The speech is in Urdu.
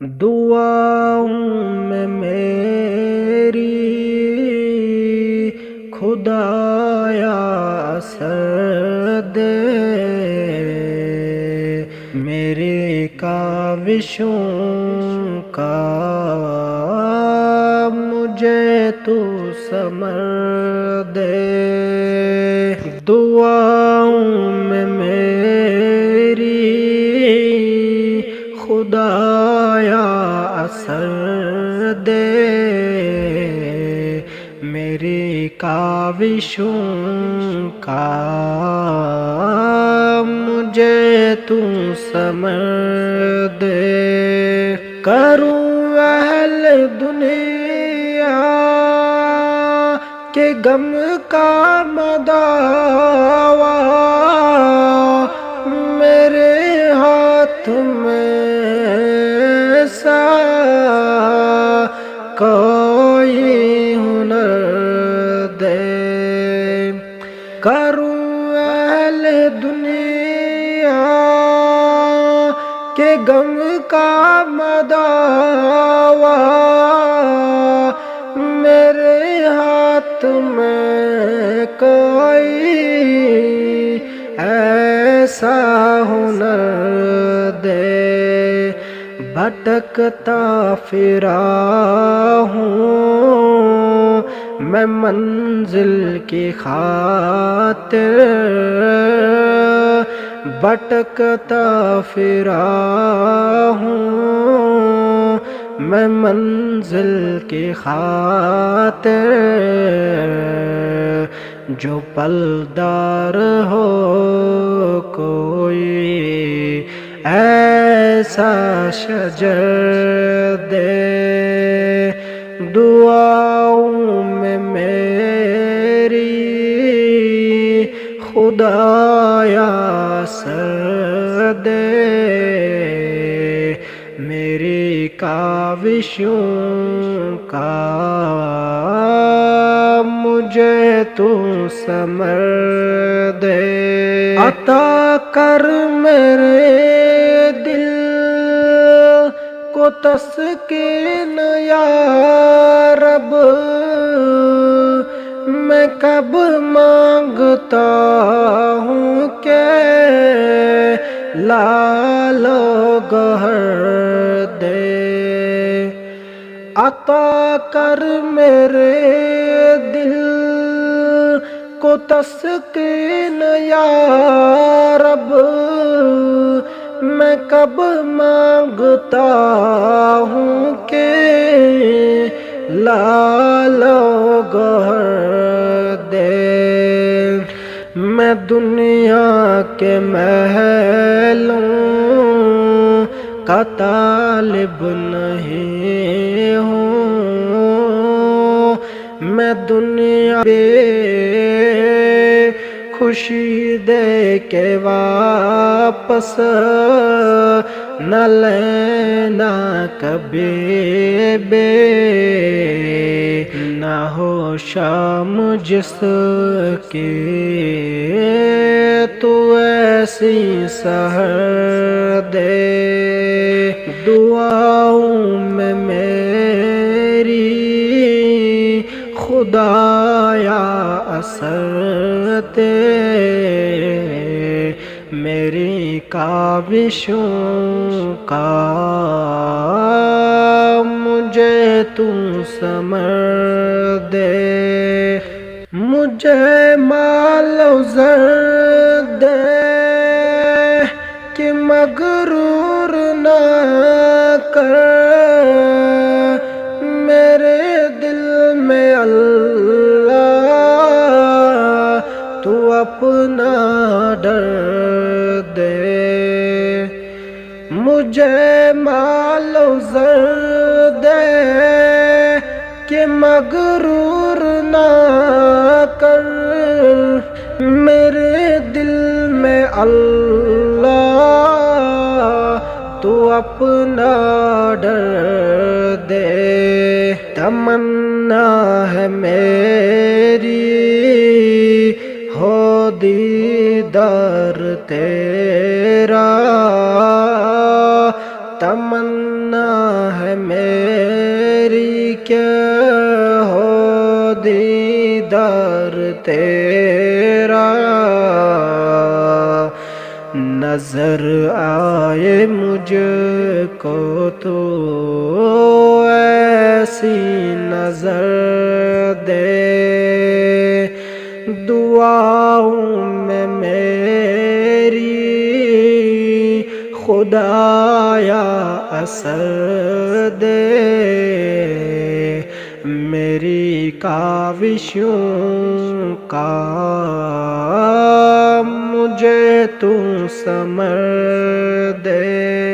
دعاؤں میں میری خدایا اثر دے، میری کاوشوں کا مجھے تو ثمر دے۔ دعاؤں میں میری خدایا اثر دے، میری کاوشوں کا مجھے تو ثمر دے۔ کروں اہل دنیا کے غم کا مداوا، میرے ہاتھ میں ایسا کوئی ہنر دے۔ کروں اہل دنیا کے غم کا مداوا، میرے ہاتھ میں کوئی ایسا ہنر دے۔ بھٹکتا پھرا ہوں میں منزل کی خاطر، بھٹکتا پھرا ہوں میں منزل کی خاطر، جو پلدار ہو کوئی ایسا شجر دے۔ دعاؤں میں میری خدایا اثر دے، میری کاوشوں کا مجھے تو ثمر دے۔ عطا کر میرے دل کو تسکین یا رب، میں کب مانگتا ہوں کہ لعل و گوہر دے۔ عطا کر میرے دل کو تسکین یا رب، میں کب مانگتا ہوں کہ لعل و گوہر دے۔ میں دنیا کے محلوں کا طالب نہیں ہوں، میں دنیا بے خوشی دے کے واپس نہ لینا کبھی بے، نہ ہو شام جس کی تو ایسی سحر دے۔ دعاؤں میں میری خدایا اثر دے، میری کاوشوں کا مجھے تو ثمر دے۔ مجھے مال و زر دے کہ مغرور نہ کر، میرے دل میں اللہ تو اپنا ڈر دے۔ مجھے مال و زر دے کہ مغرور نہ کر، میرے دل میں اللہ تو اپنا ڈر دے۔ تمنا ہے میری ہو دیدار تیرا، تمنا ہے میری کہ ہو دیدار تیرا، نظر آئے مجھ کو تو ایسی نظر دے، دعاؤں میں میری خدایا اثر دے، میری کاوشوں کا مجھے تو ثمر دے۔